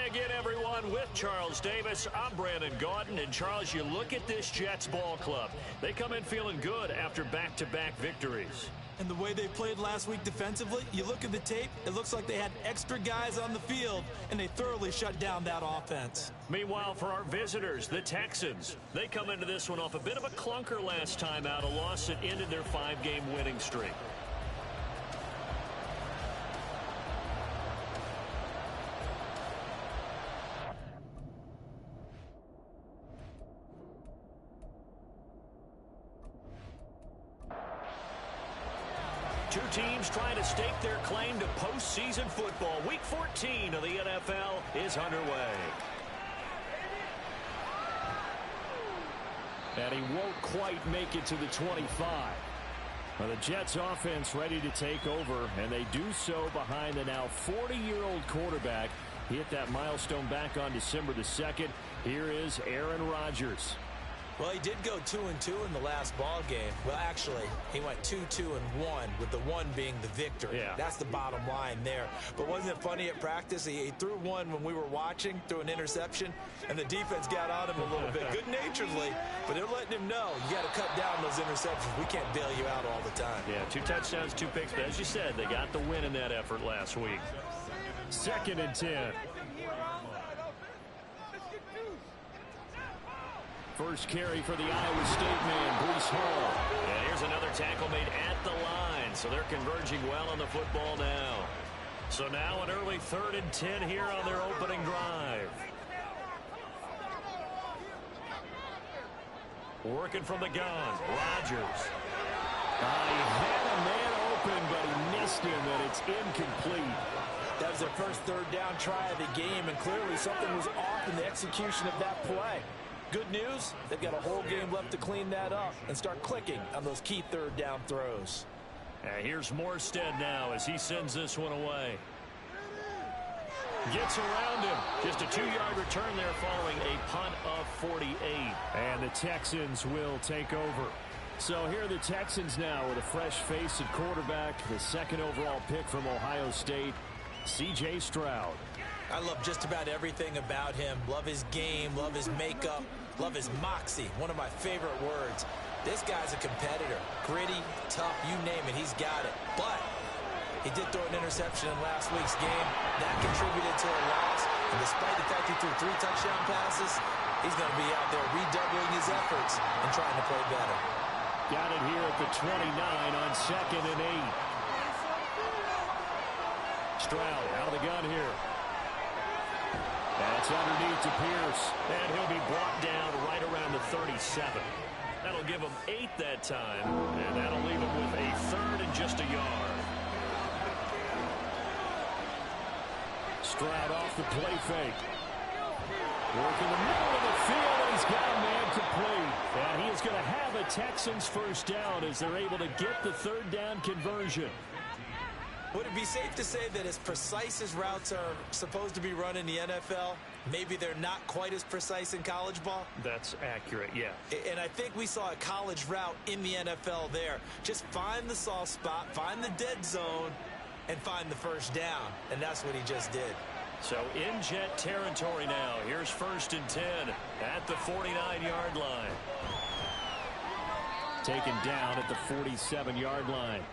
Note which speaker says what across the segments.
Speaker 1: Hi again, everyone. With Charles Davis, I'm Brandon Gaudin. And, Charles, you look at this Jets ball club. They come in feeling good after back-to-back victories.
Speaker 2: And the way they played last week defensively, you look at the tape, it looks like they had extra guys on the field, and they thoroughly shut down that offense.
Speaker 1: Meanwhile, for our visitors, the Texans, they come into this one off a bit of a clunker last time out, a loss that ended their 5-game winning streak. Two teams trying to stake their claim to postseason football. Week 14 of the NFL is underway.
Speaker 3: And he won't quite make it to the 25. Well, the Jets offense ready to take over, and they do so behind the now 40-year-old quarterback. He hit that milestone back on December the 2nd. Here is Aaron Rodgers.
Speaker 2: Well, he did go 2-2 in the last ball game. Well, actually, he went 2-2-1, with the one being the victory.
Speaker 1: Yeah.
Speaker 2: That's the bottom line there. But wasn't it funny at practice? He threw one when we were watching, threw an interception, and the defense got on him a little bit, good-naturedly. But they're letting him know, you got to cut down those interceptions. We can't bail you out all the time.
Speaker 1: Yeah, 2 touchdowns, 2 picks. But as you said, they got the win in that effort last week.
Speaker 3: 2nd and 10. First carry for the Iowa State man, Breece Hall.
Speaker 1: And here's another tackle made at the line, so they're converging well on the football now. So now an early 3rd and 10 here on their opening drive. Working from the gun, Rodgers.
Speaker 3: He had a man open, but he missed him, and it's incomplete.
Speaker 2: That was their first 3rd down try of the game, and clearly something was off in the execution of that play. Good news, they've got a whole game left to clean that up and start clicking on those key 3rd down throws.
Speaker 1: And here's Morstead now as he sends this one away. Gets around him. Just a 2-yard return there following a punt of 48.
Speaker 3: And the Texans will take over. So here are the Texans now with a fresh face at quarterback, the 2nd overall pick from Ohio State, C.J. Stroud.
Speaker 2: I love just about everything about him. Love his game, love his makeup, love his moxie, one of my favorite words. This guy's a competitor. Gritty, tough, you name it, he's got it. But he did throw an interception in last week's game. That contributed to a loss. And despite the fact he threw 3 touchdown passes, he's going to be out there redoubling his efforts and trying to play better.
Speaker 3: Got it here at the 29 on 2nd and 8. Stroud out of the gun here. That's underneath to Pierce.
Speaker 1: And he'll be brought down right around the 37. That'll give him 8 that time. And that'll leave him with a 3rd and just a yard.
Speaker 3: Stroud off the play fake. Working the middle of the field, and he's got a man complete. And he is going to have a Texans first down as they're able to get the 3rd down conversion.
Speaker 2: Would it be safe to say that as precise as routes are supposed to be run in the NFL, maybe they're not quite as precise in college ball?
Speaker 1: That's accurate, yeah.
Speaker 2: And I think we saw a college route in the NFL there. Just find the soft spot, find the dead zone, and find the first down. And that's what he just did.
Speaker 1: So in Jet territory now. Here's 1st and 10 at the 49-yard line.
Speaker 3: Taken down at the 47-yard line.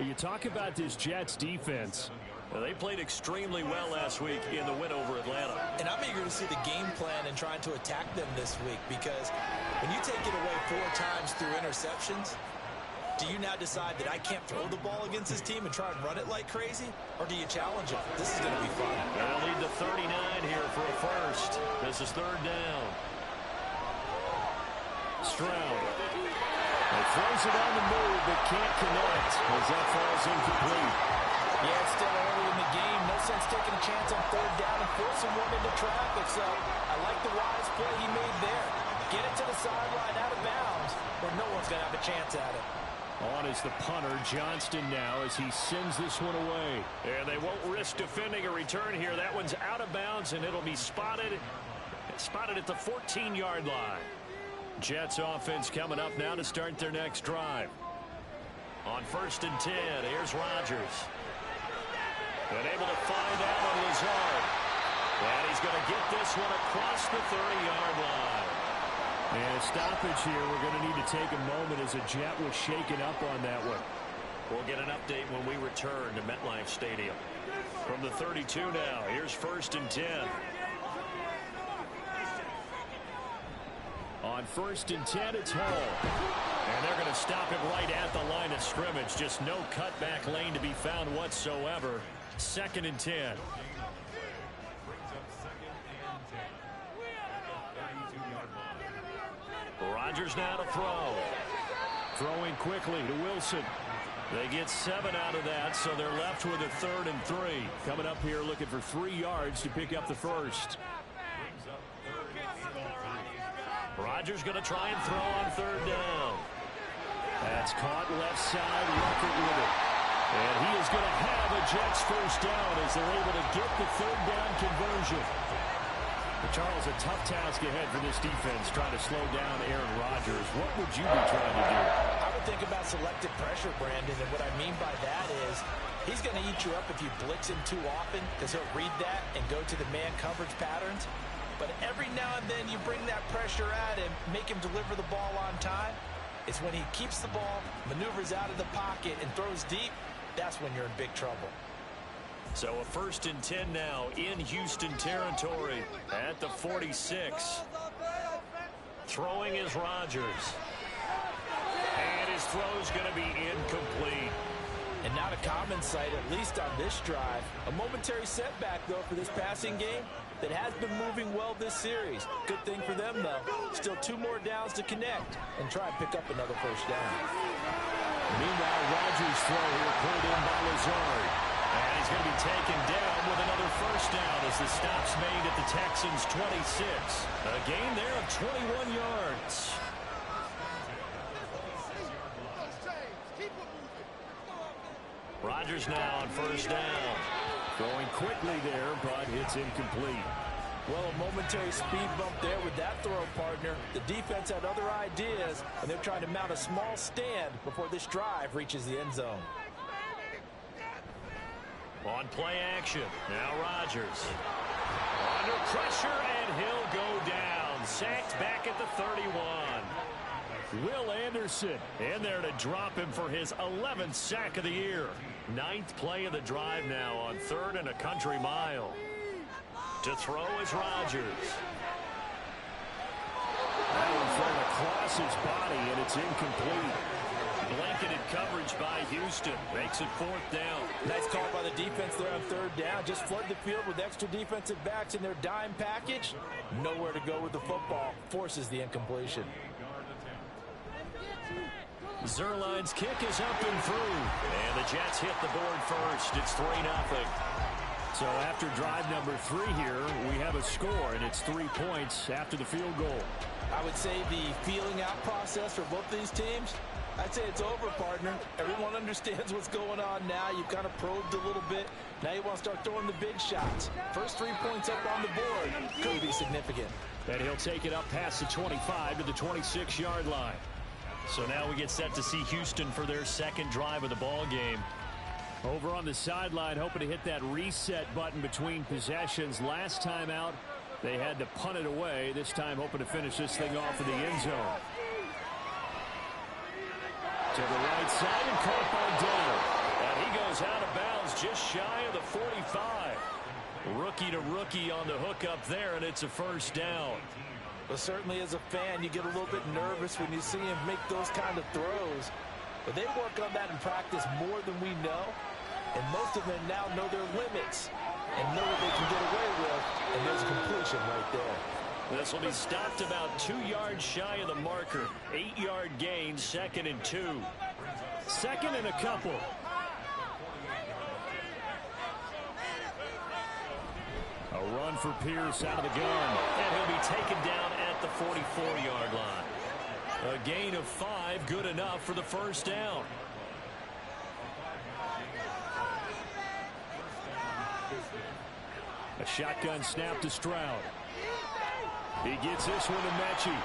Speaker 3: You talk about this Jets defense.
Speaker 1: Well, they played extremely well last week in the win over Atlanta.
Speaker 2: And I'm eager to see the game plan and trying to attack them this week, because when you take it away 4 times through interceptions, do you now decide that I can't throw the ball against this team and try and run it like crazy? Or do you challenge it? This is going to be fun.
Speaker 1: They'll lead the 39 here for a first. This is 3rd down.
Speaker 3: Stroud. He throws it on the move, but can't connect as that falls incomplete.
Speaker 2: Yeah, it's still early in the game. No sense taking a chance on 3rd down and forcing one into traffic. So I like the wise play he made there. Get it to the sideline out of bounds where no one's going to have a chance at it.
Speaker 3: On is the punter, Johnston, now as he sends this one away.
Speaker 1: And they won't risk defending a return here. That one's out of bounds, and it'll be spotted at the 14-yard line. Jets offense coming up now to start their next drive. On 1st and 10, here's Rodgers. And able to find Allen Lazard. And he's going to get this one across the 30-yard line.
Speaker 3: And a stoppage here. We're going to need to take a moment as a Jet was shaken up on that one.
Speaker 1: We'll get an update when we return to MetLife Stadium. From the 32 now, here's 1st and 10.
Speaker 3: On 1st and 10, it's Hall.
Speaker 1: And they're going to stop him right at the line of scrimmage. Just no cutback lane to be found whatsoever. 2nd and 10. Rodgers now to throw.
Speaker 3: Throwing quickly to Wilson.
Speaker 1: They get 7 out of that, so they're left with a 3rd and 3.
Speaker 3: Coming up here looking for 3 yards to pick up the first.
Speaker 1: Rodgers going to try and throw on 3rd down.
Speaker 3: That's caught left side, Ruckert with it. And he is going to have a Jets first down as they're able to get the 3rd down conversion. But Charles, a tough task ahead for this defense, trying to slow down Aaron Rodgers. What would you be trying to do?
Speaker 2: I would think about selective pressure, Brandon, and what I mean by that is he's going to eat you up if you blitz him too often because he'll read that and go to the man coverage patterns. But every now and then you bring that pressure at him, make him deliver the ball on time. It's when he keeps the ball, maneuvers out of the pocket, and throws deep, that's when you're in big trouble.
Speaker 1: So a 1st and 10 now in Houston territory at the 46. Throwing is Rodgers. And his throw's going to be incomplete.
Speaker 2: And not a common sight, at least on this drive. A momentary setback, though, for this passing game that has been moving well this series. Good thing for them, though. Still 2 more downs to connect and try and pick up another first down.
Speaker 3: Meanwhile, Rodgers' throw here pulled in by Lazard.
Speaker 1: And he's going to be taken down with another first down as the stop's made at the Texans' 26. A gain there of 21 yards. Rodgers now on 1st down.
Speaker 3: Going quickly there, but it's incomplete.
Speaker 2: Well, a momentary speed bump there with that throw, partner. The defense had other ideas, and they're trying to mount a small stand before this drive reaches the end zone.
Speaker 1: On play action, now Rodgers. Under pressure, and he'll go down. Sacked back at the 31.
Speaker 3: Will Anderson in there to drop him for his 11th sack of the year.
Speaker 1: 9th play of the drive now on 3rd and a country mile. To throw is Rodgers.
Speaker 3: That one thrown across his body, and it's incomplete.
Speaker 1: Blanketed coverage by Houston. Makes it 4th down.
Speaker 2: Nice call by the defense there on 3rd down. Just flood the field with extra defensive backs in their dime package. Nowhere to go with the football. Forces the incompletion.
Speaker 1: Zerline's kick is up and through. And the Jets hit the board first. It's 3-0.
Speaker 3: So after drive number 3 here, we have a score, and it's 3 points after the field goal.
Speaker 2: I would say the feeling out process for both these teams, I'd say it's over, partner. Everyone understands what's going on now. You've kind of probed a little bit. Now you want to start throwing the big shots. First 3 points up on the board could be significant.
Speaker 3: And he'll take it up past the 25 to the 26-yard line.
Speaker 1: So now we get set to see Houston for their 2nd drive of the ball game.
Speaker 3: Over on the sideline, hoping to hit that reset button between possessions. Last time out, they had to punt it away. This time, hoping to finish this thing off in the end zone. To the right side and caught by Dillon.
Speaker 1: And he goes out of bounds just shy of the 45. Rookie to rookie on the hook up there, and it's a first down.
Speaker 2: But certainly as a fan, you get a little bit nervous when you see him make those kind of throws. But they work on that in practice more than we know. And most of them now know their limits and know what they can get away with. And there's a completion right there.
Speaker 1: This will be stopped about 2 yards shy of the marker. 8-yard gain, 2nd and 2.
Speaker 3: 2nd and a couple. A run for Pierce out of the gun.
Speaker 1: And he'll be taken down at the 44-yard line. A gain of 5, good enough for the first down.
Speaker 3: A shotgun snap to Stroud. He gets this one to Mechie.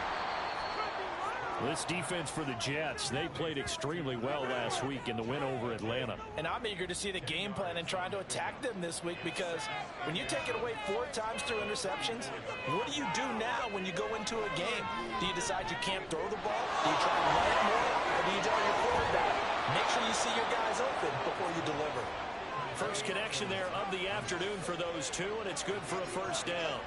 Speaker 3: This defense for the Jets, they played extremely well last week in the win over Atlanta.
Speaker 2: And I'm eager to see the game plan and trying to attack them this week, because when you take it away 4 times through interceptions, what do you do now when you go into a game? Do you decide you can't throw the ball? Do you try to run it more? Or do you tell your quarterback, make sure you see your guys open before you deliver?
Speaker 1: First connection there of the afternoon for those two, and it's good for a first down.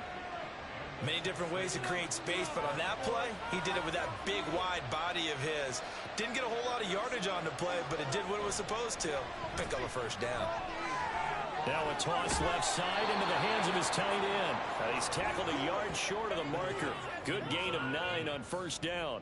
Speaker 2: Many different ways to create space, but on that play, he did it with that big, wide body of his. Didn't get a whole lot of yardage on the play, but it did what it was supposed to. Pick up a first down.
Speaker 3: Now a toss left side into the hands of his tight end.
Speaker 1: He's tackled a yard short of the marker. Good gain of 9 on first down.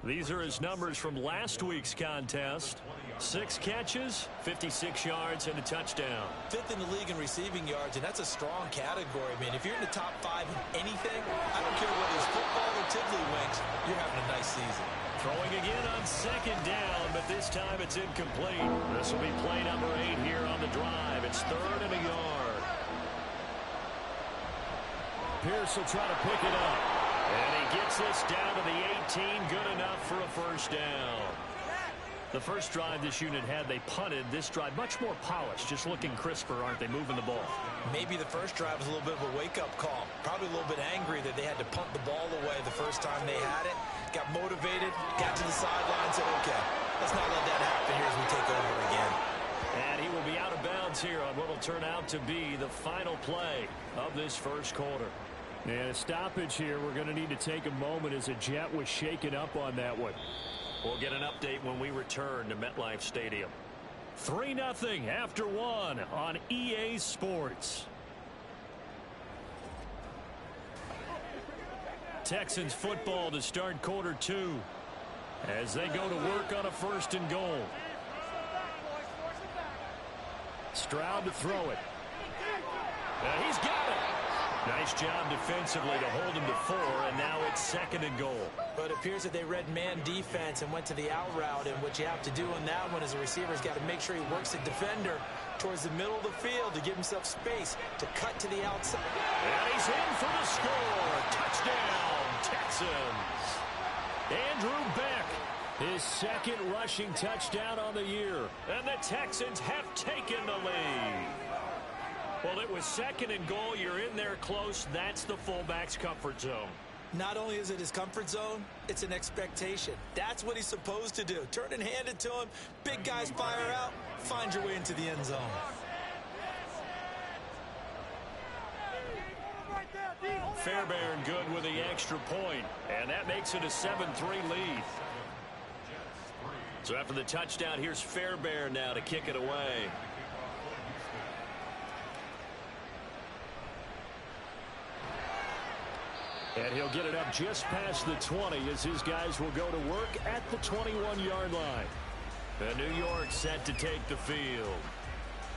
Speaker 1: These are his numbers from last week's contest. 6 catches, 56 yards, and a touchdown.
Speaker 2: 5th in the league in receiving yards, and that's a strong category, man. If you're in the top 5 in anything, I don't care whether it's football or tiddlywinks, you're having a nice season.
Speaker 1: Throwing again on second down, but this time it's incomplete. This will be play number 8 here on the drive. It's 3rd and a yard.
Speaker 3: Pierce will try to pick it up.
Speaker 1: And he gets this down to the 18. Good enough for a first down.
Speaker 3: The first drive this unit had, they punted. This drive, much more polished, just looking crisper, aren't they, moving the ball?
Speaker 2: Maybe the first drive was a little bit of a wake-up call. Probably a little bit angry that they had to punt the ball away the first time they had it. Got motivated, got to the sideline, said, okay, let's not let that happen here as we take over again.
Speaker 1: And he will be out of bounds here on what will turn out to be the final play of this first quarter.
Speaker 3: And a stoppage here. We're going to need to take a moment as a Jet was shaken up on that one.
Speaker 1: We'll get an update when we return to MetLife Stadium.
Speaker 3: 3-0 after 1 on EA Sports. Texans football to start quarter 2 as they go to work on a 1st and goal. Stroud to throw it. He's got it. Nice job defensively to hold him to 4, and now it's 2nd and goal.
Speaker 2: But it appears that they read man defense and went to the out route, and what you have to do on that one as a receiver has got to make sure he works the defender towards the middle of the field to give himself space to cut to the outside.
Speaker 1: And he's in for the score. Touchdown, Texans.
Speaker 3: Andrew Beck, his 2nd rushing touchdown on the year.
Speaker 1: And the Texans have taken the lead. Well, it was 2nd and goal. You're in there close. That's the fullback's comfort zone.
Speaker 2: Not only is it his comfort zone, it's an expectation. That's what he's supposed to do. Turn and hand it to him. Big guys fire out. Find your way into the end zone.
Speaker 1: Fairbairn good with the extra point, and that makes it a 7-3 lead. So after the touchdown, here's Fairbairn now to kick it away.
Speaker 3: And he'll get it up just past the 20 as his guys will go to work at the 21-yard line.
Speaker 1: And New York set to take the field.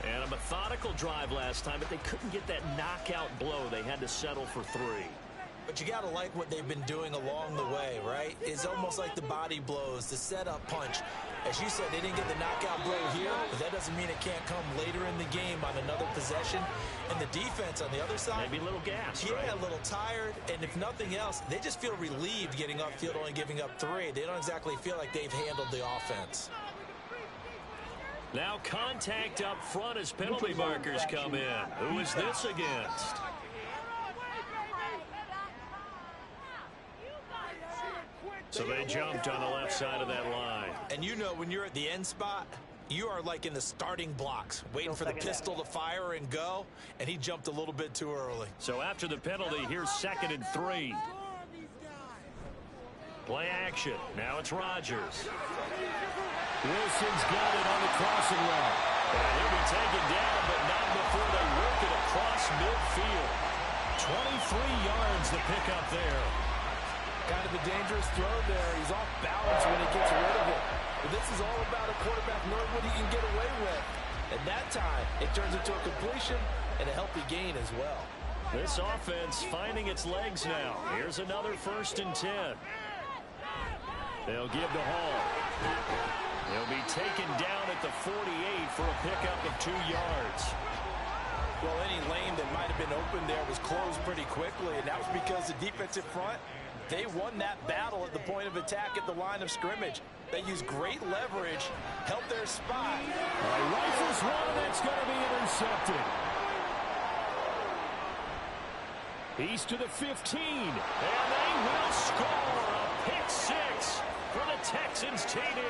Speaker 1: And a methodical drive last time, but they couldn't get that knockout blow. They had to settle for 3.
Speaker 2: But you got to like what they've been doing along the way, right? It's almost like the body blows, the setup punch. As you said, they didn't get the knockout blow here, but that doesn't mean it can't come later in the game on another possession. And the defense on the other side,
Speaker 1: maybe a little gas,
Speaker 2: yeah,
Speaker 1: right?
Speaker 2: A little tired. And if nothing else, they just feel relieved getting upfield, only giving up 3. They don't exactly feel like they've handled the offense.
Speaker 1: Now contact up front as penalty markers come in. Who is this against? So they jumped on the left side of that line.
Speaker 2: And you know when you're at the end spot, you are like in the starting blocks, waiting for the pistol to fire and go, and he jumped a little bit too early.
Speaker 1: So after the penalty, here's 2nd and 3. Play action. Now it's Rodgers.
Speaker 3: Wilson's got it on the crossing route.
Speaker 1: And he'll be taken down, but not before they work it across midfield. 23 yards to pick up there.
Speaker 4: Kind of a dangerous throw there. He's off balance when he gets rid of it. But this is all about a quarterback knowing what he can get away with. And that time, it turns into a completion and a healthy gain as well.
Speaker 1: This offense finding its legs now. Here's another 1st and 10.
Speaker 3: They'll give to Hall.
Speaker 1: He'll be taken down at the 48 for a pickup of 2 yards.
Speaker 4: Well, any lane that might have been open there was closed pretty quickly, and that was because the defensive front, they won that battle at the point of attack at the line of scrimmage. They used great leverage, held their spot.
Speaker 3: Rifles one, that's going to be intercepted. He's to the 15, and they will score a pick six for the Texans TD.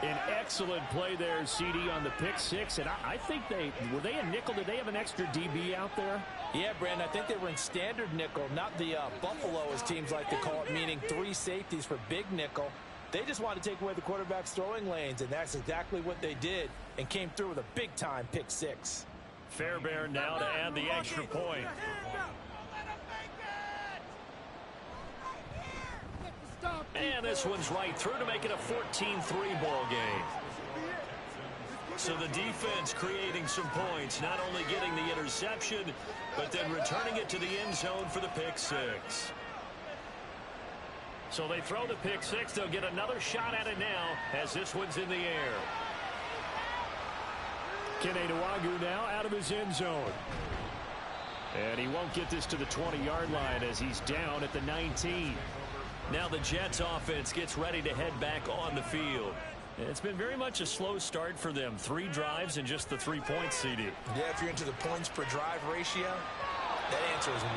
Speaker 3: An excellent play there, CD, on the pick six, and I think were they a nickel? Did they have an extra DB out there?
Speaker 4: Yeah, Brandon, I think they were in standard nickel, not the Buffalo, as teams like to call it, meaning 3 safeties for big nickel. They just wanted to take away the quarterback's throwing lanes, and that's exactly what they did, and came through with a big-time pick six.
Speaker 1: Fairbairn now to add the extra point. And this one's right through to make it a 14-3 ball game. So the defense creating some points, not only getting the interception, but then returning it to the end zone for the pick six. So they throw the pick six. They'll get another shot at it now as this one's in the air. Keneduagu now out of his end zone. And he won't get this to the 20-yard line as he's down at the 19. Now the Jets offense gets ready to head back on the field. It's been very much a slow start for them. 3 drives and just the 3 points, CD.
Speaker 2: Yeah, if you're into the points per drive ratio, that answer is 1.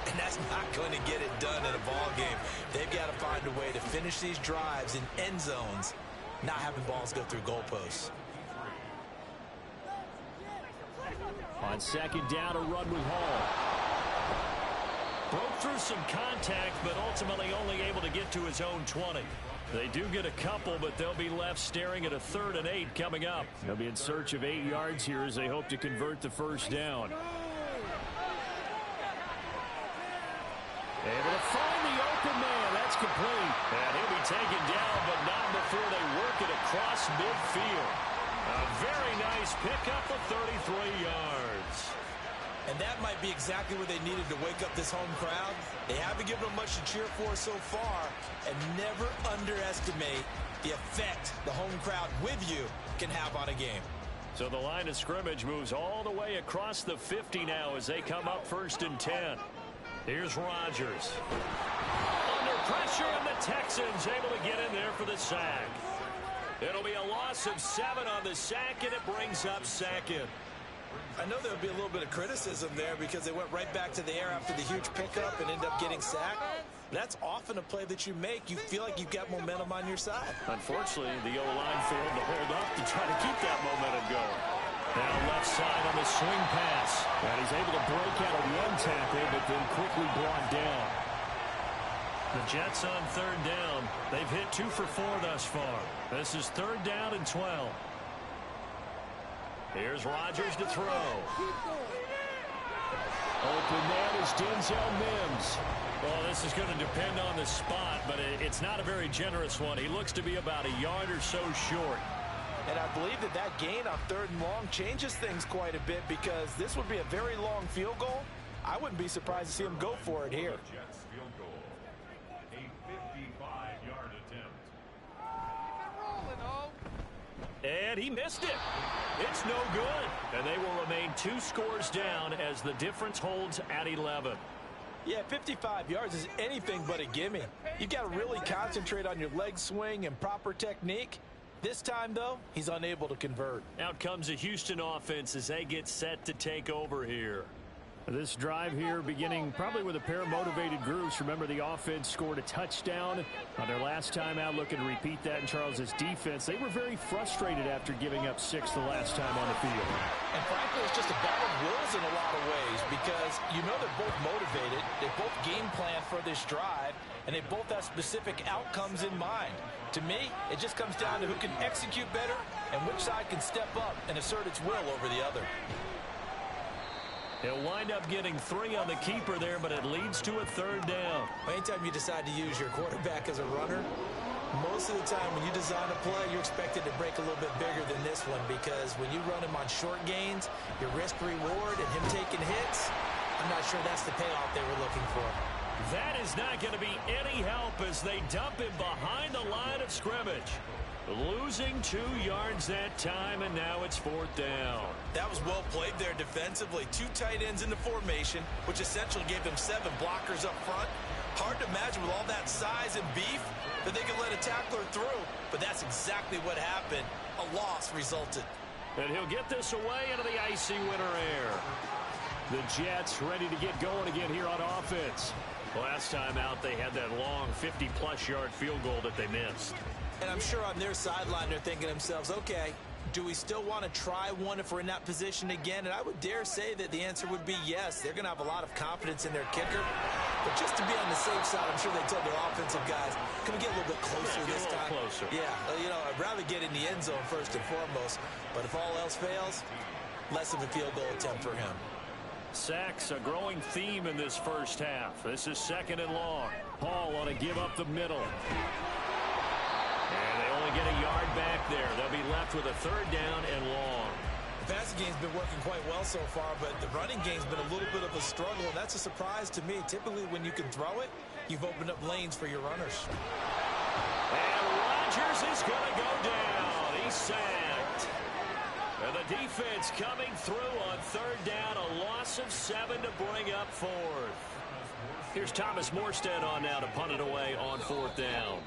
Speaker 2: And that's not going to get it done in a ball game. They've got to find a way to finish these drives in end zones, not having balls go through goalposts.
Speaker 3: On second down, a run with Hall.
Speaker 1: Broke through some contact, but ultimately only able to get to his own 20. They do get a couple, but they'll be left staring at a 3rd and 8 coming up.
Speaker 3: They'll be in search of 8 yards here as they hope to convert the first down. Able to find the open man. That's complete.
Speaker 1: And he'll be taken down, but not before they work it across midfield. A very nice pickup of 33 yards.
Speaker 2: And that might be exactly what they needed to wake up this home crowd. They haven't given them much to cheer for so far. And never underestimate the effect the home crowd with you can have on a game.
Speaker 1: So the line of scrimmage moves all the way across the 50 now as they come up 1st and 10. Here's Rodgers. Under pressure, and the Texans able to get in there for the sack. It'll be a loss of 7 on the sack, and it brings up 2nd.
Speaker 2: I know there would be a little bit of criticism there because they went right back to the air after the huge pickup and ended up getting sacked. That's often a play that you make. You feel like you've got momentum on your side.
Speaker 1: Unfortunately, the O-line failed to hold up to try to keep that momentum going. Now left side on the swing pass.
Speaker 3: And he's able to break out of one tackle, but then quickly brought down.
Speaker 1: The Jets on 3rd down. They've hit 2 for 4 thus far. This is 3rd down and 12. Here's Rodgers to throw.
Speaker 3: Open man is Denzel Mims.
Speaker 1: Well, this is going to depend on the spot, but it's not a very generous one. He looks to be about a yard or so short.
Speaker 4: And I believe that gain on 3rd and long changes things quite a bit because this would be a very long field goal. I wouldn't be surprised to see him go for it here.
Speaker 5: Jets field goal, a 55-yard attempt.
Speaker 1: And he missed it. It's no good. And they will remain 2 scores down as the difference holds at 11.
Speaker 4: Yeah, 55 yards is anything but a gimme. You've got to really concentrate on your leg swing and proper technique. This time, though, he's unable to convert.
Speaker 1: Out comes the Houston offense as they get set to take over here.
Speaker 3: This drive here beginning probably with a pair of motivated groups. Remember, the offense scored a touchdown on their last time out, looking to repeat that in Charles's defense. They were very frustrated after giving up 6 the last time on the field.
Speaker 4: And frankly, it's just a battle of wills in a lot of ways because you know they're both motivated. They both game plan for this drive, and they both have specific outcomes in mind. To me, it just comes down to who can execute better and which side can step up and assert its will over the other.
Speaker 1: He'll wind up getting 3 on the keeper there, but it leads to a 3rd down.
Speaker 2: Anytime you decide to use your quarterback as a runner, most of the time when you design a play, you're expected to break a little bit bigger than this one because when you run him on short gains, your risk-reward and him taking hits, I'm not sure that's the payoff they were looking for.
Speaker 1: That is not going to be any help as they dump him behind the line of scrimmage. Losing 2 yards that time, and now it's 4th down.
Speaker 2: That was well played there defensively. 2 tight ends in the formation, which essentially gave them 7 blockers up front. Hard to imagine with all that size and beef that they could let a tackler through, but that's exactly what happened. A loss resulted.
Speaker 1: And he'll get this away into the icy winter air. The Jets ready to get going again here on offense. Last time out, they had that long 50-plus yard field goal that they missed.
Speaker 2: And I'm sure on their sideline they're thinking to themselves, okay, do we still want to try one if we're in that position again? And I would dare say that the answer would be yes. They're going to have a lot of confidence in their kicker. But just to be on the safe side, I'm sure they told their offensive guys, can we get a little bit closer this time?
Speaker 1: Closer.
Speaker 2: Yeah, I'd rather get in the end zone first and foremost. But if all else fails, less of a field goal attempt for him.
Speaker 1: Sacks, a growing theme in this first half. This is 2nd and long. Hall on a give up the middle. And they only get a yard back there. They'll be left with a 3rd down and long.
Speaker 2: The passing game's been working quite well so far, but the running game's been a little bit of a struggle, and that's a surprise to me. Typically, when you can throw it, you've opened up lanes for your runners.
Speaker 1: And Rodgers is going to go down. He's sacked. And the defense coming through on 3rd down, a loss of 7 to bring up 4th. Here's Thomas Morstead on now to punt it away on 4th down.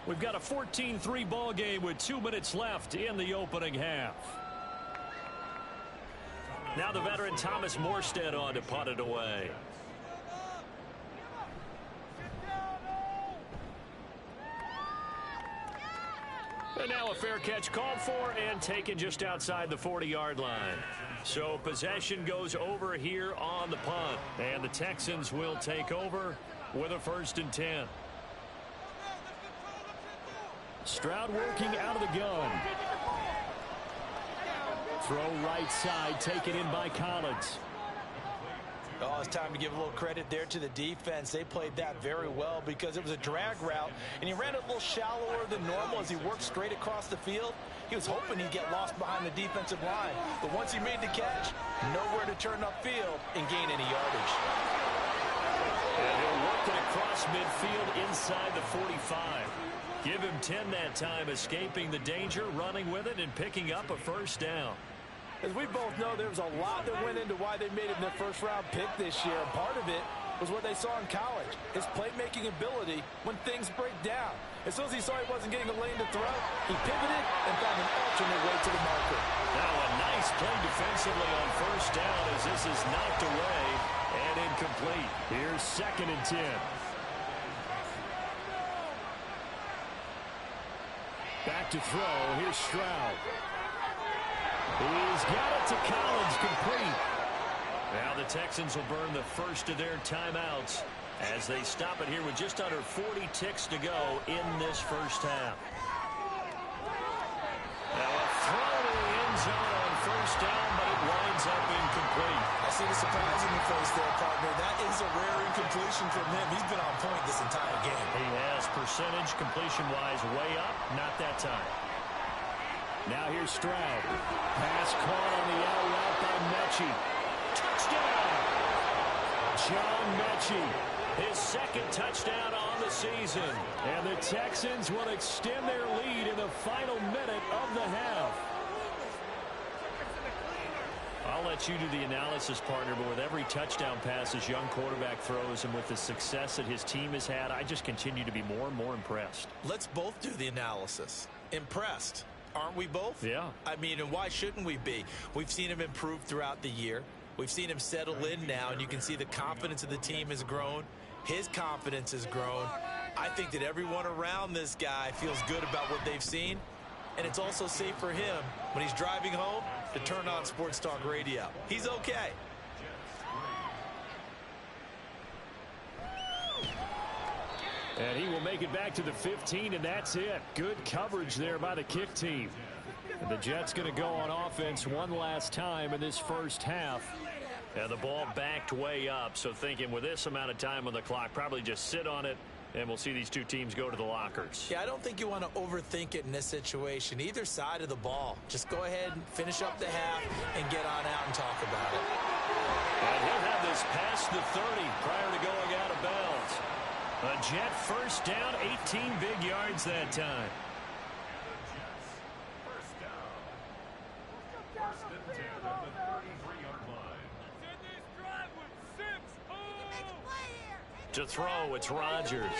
Speaker 1: We've got a 14-3 ball game with 2 minutes left in the opening half. Now the veteran Thomas Morstead on to punt it away. And now a fair catch called for and taken just outside the 40-yard line. So possession goes over here on the punt. And the Texans will take over with a 1st and 10. Stroud working out of the gun. Throw right side, taken in by Collins.
Speaker 2: Oh, it's time to give a little credit there to the defense. They played that very well because it was a drag route, and he ran it a little shallower than normal as he worked straight across the field. He was hoping he'd get lost behind the defensive line, but once he made the catch, nowhere to turn upfield and gain any yardage.
Speaker 1: And he'll work it across midfield inside the 45. Give him 10 that time, escaping the danger, running with it, and picking up a 1st down.
Speaker 4: As we both know, there was a lot that went into why they made him their 1st-round pick this year. And part of it was what they saw in college, his playmaking ability when things break down. As soon as he saw he wasn't getting a lane to throw, he pivoted and found an alternate way to the marker.
Speaker 1: Now a nice play defensively on 1st down as this is knocked away and incomplete. Here's 2nd and 10. Back to throw. Here's Stroud. He's got it to Collins, complete. Now the Texans will burn the first of their timeouts as they stop it here with just under 40 ticks to go in this first half. Now a throw to the end zone on 1st down, but it winds up incomplete.
Speaker 2: I see the surprise in your face there, partner. That is a rare incompletion from him. He's been on point this entire game.
Speaker 1: He has percentage completion-wise way up, not that time. Now here's Stroud. Pass caught on the out route by Mechie. Touchdown! John Mechie, his 2nd touchdown on the season. And the Texans will extend their lead in the final minute of the half. I'll let you do the analysis, partner, but with every touchdown pass this young quarterback throws and with the success that his team has had, I just continue to be more and more impressed.
Speaker 2: Let's both do the analysis. Impressed. Aren't we both?
Speaker 1: Yeah.
Speaker 2: I mean, and why shouldn't we be? We've seen him improve throughout the year. We've seen him settle in now, and you can see the confidence of the team has grown. His confidence has grown. I think that everyone around this guy feels good about what they've seen, and it's also safe for him when he's driving home to turn on Sports Talk Radio. He's okay.
Speaker 1: And he will make it back to the 15, and that's it. Good coverage there by the kick team. And the Jets going to go on offense one last time in this first half. And the ball backed way up, so thinking with this amount of time on the clock, probably just sit on it, and we'll see these two teams go to the lockers.
Speaker 2: Yeah, I don't think you want to overthink it in this situation. Either side of the ball. Just go ahead and finish up the half and get on out and talk about it.
Speaker 1: And he'll have this past the 30 prior to going out of bounds. A Jet 1st down, 18 big yards that time.
Speaker 5: and 10 at the 33-yard line.
Speaker 1: To throw, it's Rodgers.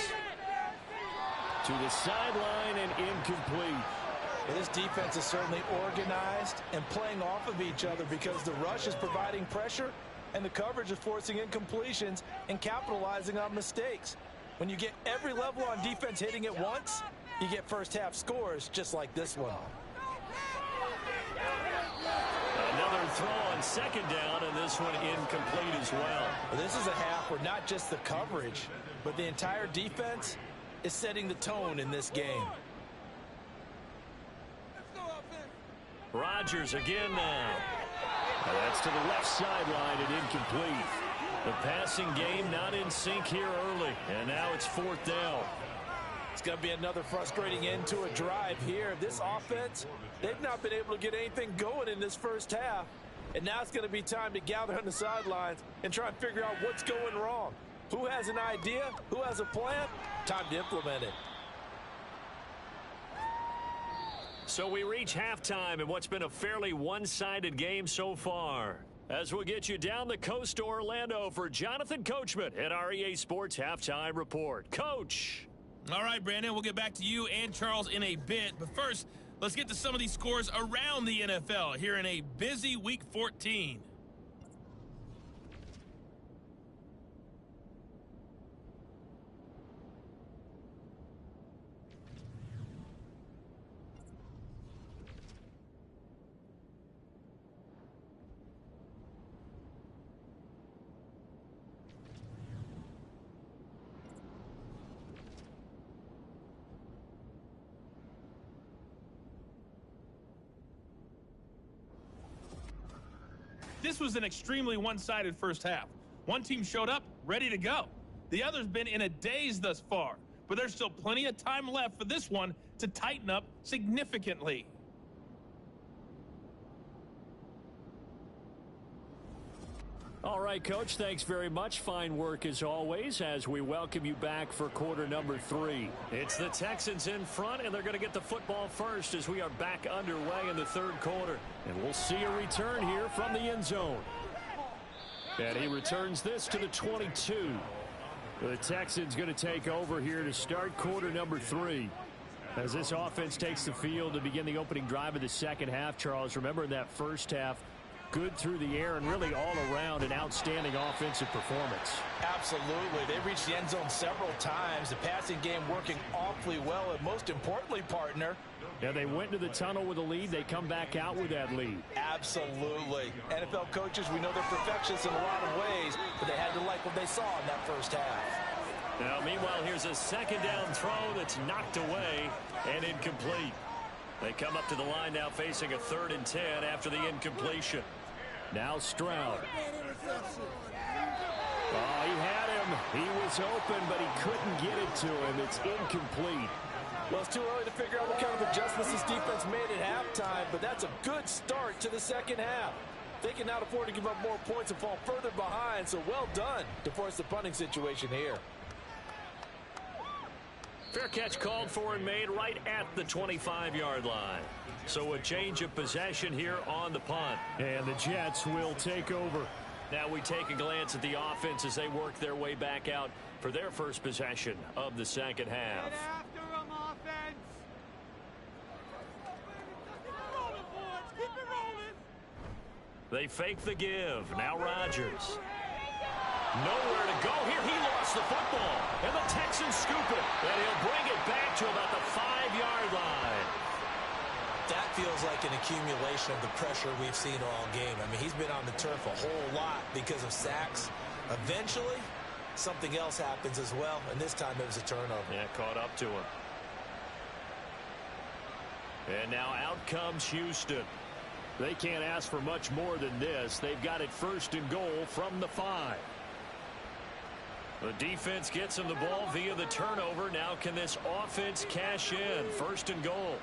Speaker 1: To the sideline and incomplete.
Speaker 4: Well, this defense is certainly organized and playing off of each other because the rush is providing pressure and the coverage is forcing incompletions and capitalizing on mistakes. When you get every level on defense hitting at once, you get first half scores just like this one.
Speaker 1: Another throw on second down, and this one incomplete as well.
Speaker 4: Well, this is a half where not just the coverage, but the entire defense is setting the tone in this game.
Speaker 1: Rodgers again now. And that's to the left sideline and incomplete. The passing game not in sync here early, and now it's fourth down.
Speaker 4: It's going to be another frustrating end to a drive here. This offense, they've not been able to get anything going in this first half. And now it's going to be time to gather on the sidelines and try and figure out what's going wrong. Who has an idea? Who has a plan? Time to implement it.
Speaker 1: So we reach halftime in what's been a fairly one-sided game so far. As we'll get you down the coast to Orlando for Jonathan Coachman at our EA Sports Halftime Report. Coach!
Speaker 6: All right, Brandon, we'll get back to you and Charles in a bit. But first, let's get to some of these scores around the NFL here in a busy Week 14. This was an extremely one-sided first half. One team showed up ready to go. The other's been in a daze thus far, but there's still plenty of time left for this one to tighten up significantly.
Speaker 1: All right, Coach, thanks very much. Fine work as always as we welcome you back for quarter number 3. It's the Texans in front, and they're going to get the football first as we are back underway in the third quarter. And we'll see a return here from the end zone. And he returns this to the 22. The Texans going to take over here to start quarter number 3. As this offense takes the field to begin the opening drive of the second half, Charles, remember in that first half, good through the air and really all around an outstanding offensive performance.
Speaker 4: Absolutely. They reached the end zone several times. The passing game working awfully well. And most importantly, partner,
Speaker 1: yeah, they went to the tunnel with a lead. They come back out with that lead.
Speaker 4: Absolutely. NFL coaches, we know they're perfectionists in a lot of ways, but they had to like what they saw in that first half.
Speaker 1: Now, meanwhile, here's a second down throw that's knocked away and incomplete. They come up to the line now facing a 3rd and 10 after the incompletion. Now Stroud. Oh, he had him. He was open, but he couldn't get it to him. It's incomplete.
Speaker 4: Well, it's too early to figure out what kind of adjustments this defense made at halftime, but that's a good start to the second half. They can now afford to give up more points and fall further behind, so well done to force the punting situation here.
Speaker 1: Fair catch called for and made right at the 25-yard line. So a change of possession here on the punt. And the Jets will take over. Now we take a glance at the offense as they work their way back out for their first possession of the second half.
Speaker 7: Get after them, offense! Keep it rolling, boys! Keep it rolling!
Speaker 1: They fake the give. Now Rodgers. Nowhere to go here. He lost the football. And the Texans scoop it. And he'll bring it back to about the 5-yard line.
Speaker 2: That feels like an accumulation of the pressure we've seen all game. I mean, he's been on the turf a whole lot because of sacks. Eventually, something else happens as well, and this time it was a turnover.
Speaker 1: Yeah, caught up to him. And now out comes Houston. They can't ask for much more than this. They've got it 1st and goal from the 5. The defense gets him the ball via the turnover. Now can this offense cash in? 1st and goal.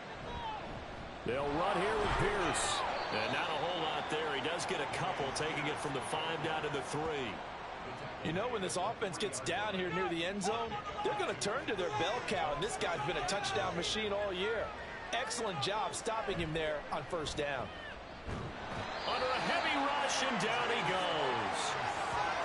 Speaker 1: They'll run here with Pierce. And not a whole lot there. He does get a couple, taking it from the 5 down to the 3.
Speaker 4: You know, when this offense gets down here near the end zone, they're going to turn to their bell cow, and this guy's been a touchdown machine all year. Excellent job stopping him there on 1st down.
Speaker 1: rush, and down he goes.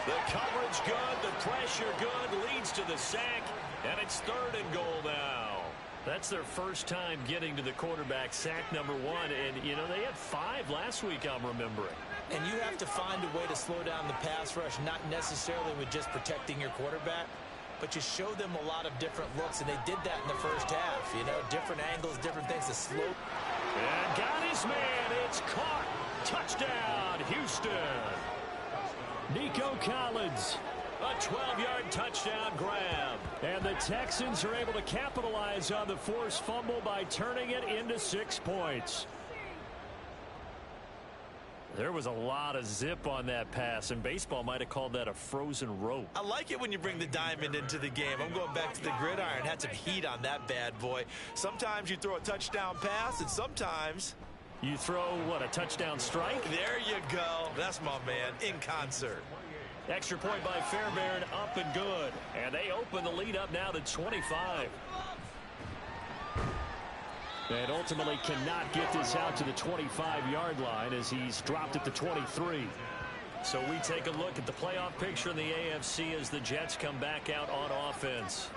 Speaker 1: The coverage good, the pressure good, leads to the sack, and it's 3rd and goal now. That's their first time getting to the quarterback, sack number 1. And, you know, they had 5 last week, I'm remembering.
Speaker 2: And you have to find a way to slow down the pass rush, not necessarily with just protecting your quarterback, but you show them a lot of different looks, and they did that in the first half. You know, different angles, different things to slow.
Speaker 1: And got his man. It's caught. Touchdown, Houston.
Speaker 3: Nico Collins.
Speaker 1: A 12-yard touchdown grab.
Speaker 3: And the Texans are able to capitalize on the forced fumble by turning it into 6 points.
Speaker 1: There was a lot of zip on that pass, and baseball might have called that a frozen rope.
Speaker 2: I like it when you bring the diamond into the game. I'm going back to the gridiron. Had some heat on that bad boy. Sometimes you throw a touchdown pass, and sometimes
Speaker 3: you throw, what, a touchdown strike?
Speaker 2: There you go. That's my man, in concert.
Speaker 1: Extra point by Fairbairn, up and good. And they open the lead up now to 25.
Speaker 3: And ultimately cannot get this out to the 25-yard line as he's dropped at the 23.
Speaker 1: So we take a look at the playoff picture in the AFC as the Jets come back out on offense.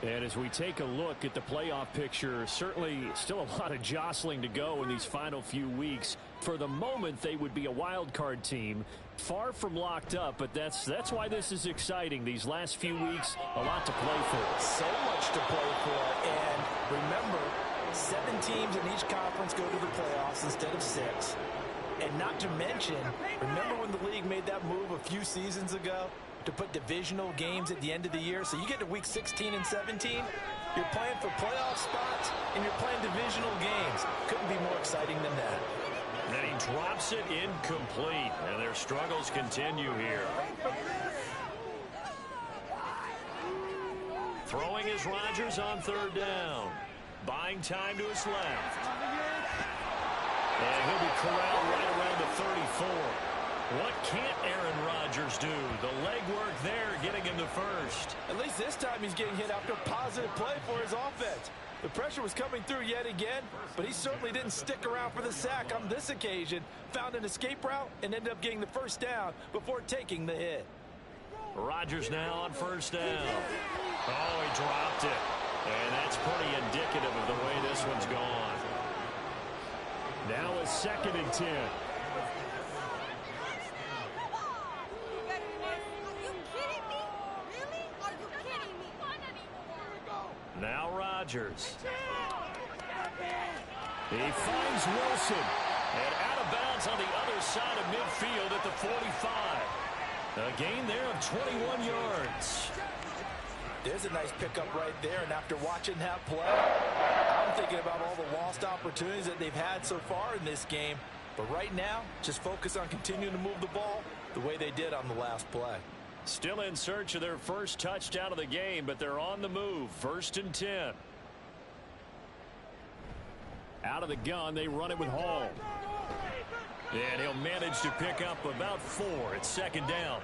Speaker 3: And as we take a look at the playoff picture, certainly still a lot of jostling to go in these final few weeks. For the moment, they would be a wild card team, far from locked up, but that's why this is exciting. These last few weeks, a lot to play for.
Speaker 2: So much to play for, and remember, 7 teams in each conference go to the playoffs instead of 6. And not to mention, remember when the league made that move a few seasons ago to put divisional games at the end of the year? So you get to week 16 and 17, you're playing for playoff spots, and you're playing divisional games. Couldn't be more exciting than that.
Speaker 1: Then he drops it incomplete, and their struggles continue here. Throwing is Rodgers on 3rd down. Buying time to his left. And he'll be corralled right around the 34. What can't Aaron Rodgers do? The legwork there getting him the first.
Speaker 4: At least this time he's getting hit after a positive play for his offense. The pressure was coming through yet again, but he certainly didn't stick around for the sack on this occasion. Found an escape route and ended up getting the first down before taking the hit.
Speaker 1: Rodgers now on 1st down. Oh, he dropped it. And that's pretty indicative of the way this one's gone.
Speaker 3: Now a 2nd and 10.
Speaker 1: Now Rodgers. He finds Wilson. And out of bounds on the other side of midfield at the 45. A gain there of 21 yards.
Speaker 2: There's a nice pickup right there, and after watching that play, I'm thinking about all the lost opportunities that they've had so far in this game. But right now, just focus on continuing to move the ball the way they did on the last play.
Speaker 1: Still in search of their first touchdown of the game, but they're on the move. 1st and 10.
Speaker 3: Out of the gun, they run it with Hall.
Speaker 1: And he'll manage to pick up about 4. It's 2nd down.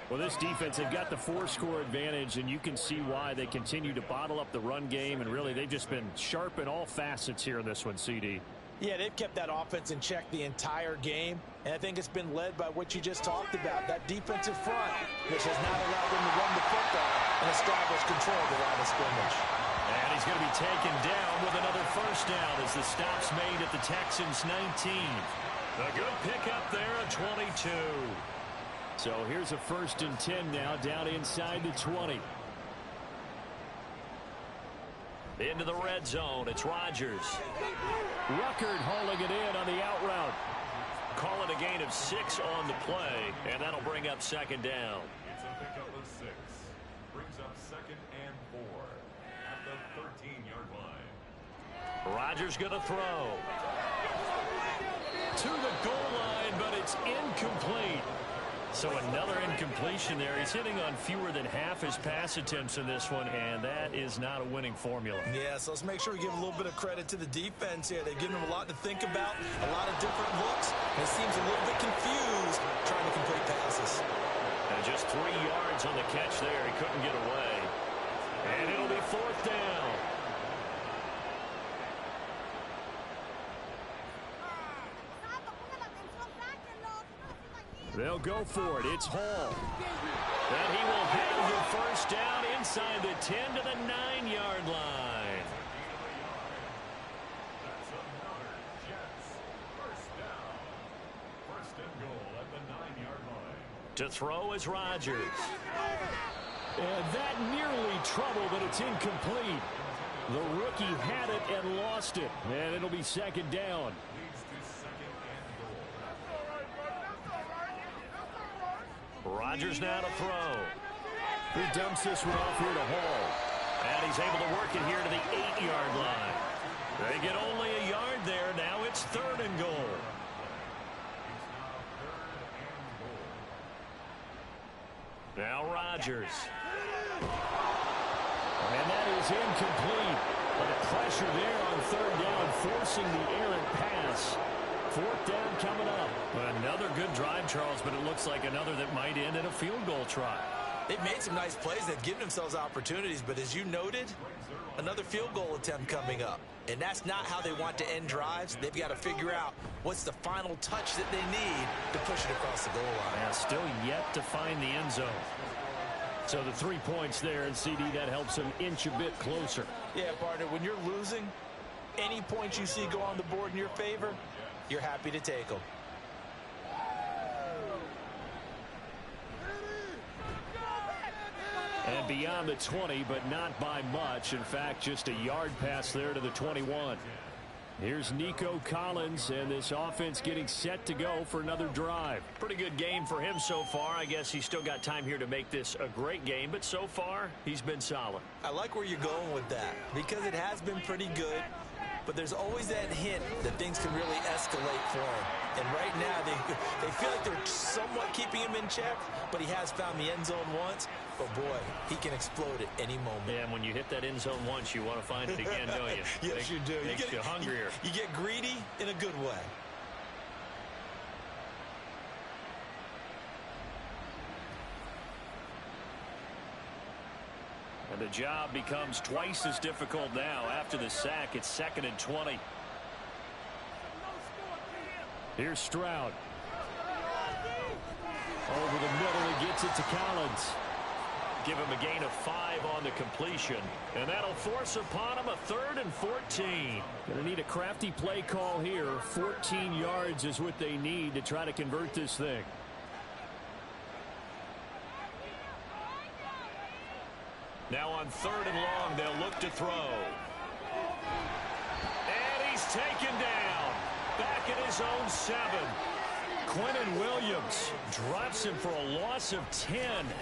Speaker 3: Well, this defense, they've got the 4-score advantage, and you can see why they continue to bottle up the run game, and really they've just been sharp in all facets here in this one, CD.
Speaker 2: Yeah, they've kept that offense in check the entire game, and I think it's been led by what you just talked about, that defensive front, which has not allowed them to run the football and establish control of the line of scrimmage.
Speaker 1: And he's going to be taken down with another 1st down as the stop's made at the Texans' 19. A good pickup there at 22.
Speaker 3: So here's a 1st and 10 now down inside the 20.
Speaker 1: Into the red zone. It's Rodgers.
Speaker 3: Ruckert hauling it in on the out route.
Speaker 1: Call it a gain of 6 on the play, and that'll bring up 2nd down.
Speaker 5: It's a pickup of 6. Brings up 2nd and 4 at the 13-yard line.
Speaker 1: Rodgers going to throw. To the goal line, but it's incomplete. So another incompletion there. He's hitting on fewer than half his pass attempts in this one, and that is not a winning formula.
Speaker 2: Yeah, so let's make sure we give a little bit of credit to the defense here. They've given him a lot to think about, a lot of different looks. And he seems a little bit confused trying to complete passes.
Speaker 1: And just 3 yards on the catch there. He couldn't get away. And it'll be 4th down.
Speaker 3: They'll go for it. It's Hall. And he will have the first down inside the 10 to the 9-yard line.
Speaker 5: That's another Jets first down. First and goal at the 9-yard line.
Speaker 3: To throw is Rodgers. And that nearly trouble, but it's incomplete. The rookie had it and lost it. And it'll be second down.
Speaker 5: Leads to second and goal.
Speaker 3: Rodgers now to throw. He dumps this one off here to Hall. And he's able to work it here to the 8-yard line. They get only a yard there. Now it's third and goal. Now Rodgers. And that is incomplete. But a pressure there on third down, forcing the errant pass. Fourth down coming up. Another good drive, Charles, but it looks like another that might end in a field goal try.
Speaker 2: They've made some nice plays. They've given themselves opportunities, but as you noted, another field goal attempt coming up. And that's not how they want to end drives. They've got to figure out what's the final touch that they need to push it across the goal line.
Speaker 3: Yeah, still yet to find the end zone. So the 3 points there, and CD, that helps them inch a bit closer.
Speaker 2: Yeah, partner, when you're losing, any points you see go on the board in your favor, you're happy to take them.
Speaker 3: And beyond the 20, but not by much. In fact, just a yard pass there to the 21. Here's Nico Collins, and this offense getting set to go for another drive. Pretty good game for him so far. I guess he's still got time here to make this a great game, but so far, he's been solid.
Speaker 2: I like where you're going with that because it has been pretty good, but there's always that hint that things can really escalate for him. And right now, they feel like they're somewhat keeping him in check, but he has found the end zone once. But, boy, he can explode at any moment.
Speaker 3: And when you hit that end zone once, you want to find it again, don't you?
Speaker 2: Yes, you do.
Speaker 3: Makes you hungrier.
Speaker 2: You get greedy in a good way.
Speaker 3: And the job becomes twice as difficult now. After the sack, it's 2nd and 20. Here's Stroud. Over the middle, he gets it to Collins. Give him a gain of 5 on the completion. And that'll force upon him a 3rd and 14. Going to need a crafty play call here. 14 yards is what they need to try to convert this thing. Now on 3rd and long, they'll look to throw. And he's taken down. Back at his own 7. Quinnen Williams drops him for a loss of 10,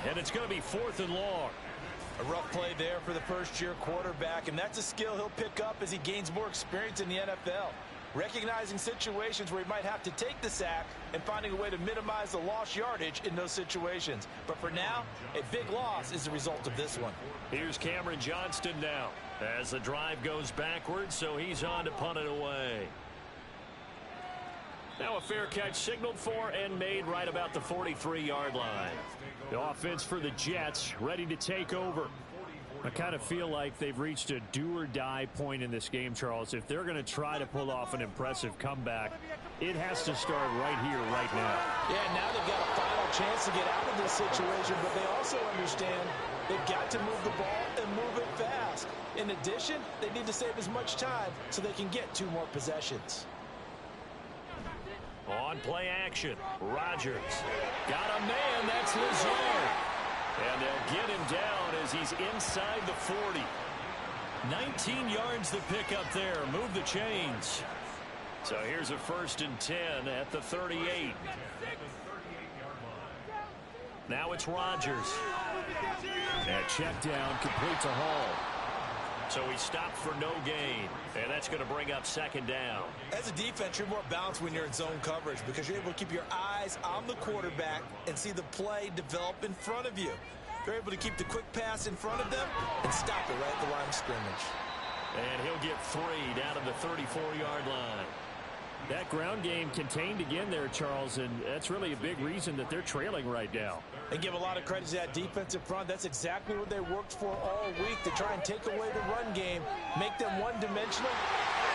Speaker 3: and it's going to be 4th and long.
Speaker 2: A rough play there for the first-year quarterback, and that's a skill he'll pick up as he gains more experience in the NFL. Recognizing situations where he might have to take the sack and finding a way to minimize the lost yardage in those situations. But for now, a big loss is the result of this one.
Speaker 3: Here's Cameron Johnston now as the drive goes backwards, so he's on to punt it away. Now a fair catch signaled for and made right about the 43-yard line. The offense for the Jets ready to take over. I kind of feel like they've reached a do-or-die point in this game, Charles. If they're going to try to pull off an impressive comeback, it has to start right here, right now.
Speaker 2: Yeah, now they've got a final chance to get out of this situation, but they also understand they've got to move the ball and move it fast. In addition, they need to save as much time so they can get 2 more possessions.
Speaker 3: On play action, Rodgers. Got a man, that's Lazard. And they'll get him down as he's inside the 40. 19 yards to pick up there. Move the chains. So here's a 1st and 10 at the 38. Now it's Rodgers. And check down, complete to Hall. So he stopped for no gain, and that's going to bring up 2nd down.
Speaker 2: As a defense, you're more balanced when you're in zone coverage because you're able to keep your eyes on the quarterback and see the play develop in front of you. You're able to keep the quick pass in front of them and stop it right at the line of scrimmage.
Speaker 3: And he'll get 3 down to the 34-yard line. That ground game contained again there, Charles, and that's really a big reason that they're trailing right now.
Speaker 2: They give a lot of credit to that defensive front. That's exactly what they worked for all week, to try and take away the run game, make them one-dimensional.